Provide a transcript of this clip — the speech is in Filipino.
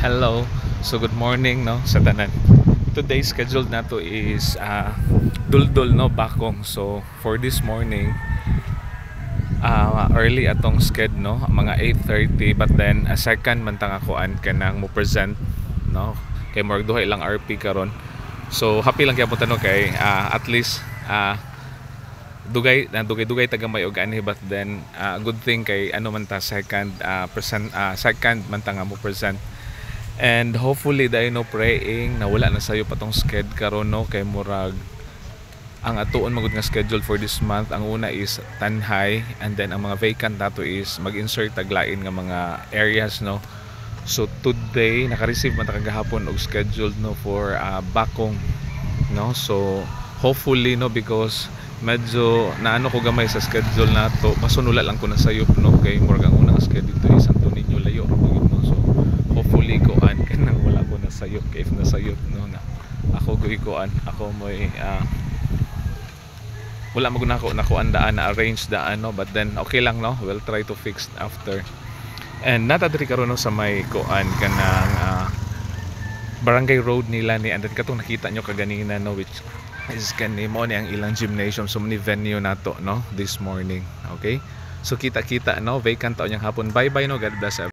Hello. So good morning no sa tanan. Today's scheduled nato is duldul no bakong. So for this morning early atong sked no mga 8:30 but then a second man tang akoan kanang mo present no kay murag duha ilang RP karon. So happy lang gyapon no kay at least dugay taga may og ani but then good thing kay ano man ta second second man ta nga mo present. And hopefully dahil no praying na wala na sayo patong sked karon no kay murag ang atuon magud nga schedule for this month. Ang una is Tanhay and then ang mga vacant nato is mag-insert taglain nga mga areas no. So today naka-receive man ta kagahapon og scheduled no for bakong no. So hopefully no because medyo naano ko gamay sa schedule nato masunula lang ko na sayop no kay murag ang unang schedule dito is Santo Niño layo ra mo no. So hopefully koan kanang wala ko na sayop kay if na sayop no na ako goy koan ako moy wala mo na ako andaan na arrange daan no but then okay lang no we'll try to fix after. And natadiri karon no sa may koan kanang barangay road nila ni and then katong nakita nyo kaganina no which is kani mo ni ang ilang gymnasium so many venue nato no this morning. Okay, so kita no vacant taon yang hapon. Bye bye no, God bless everyone.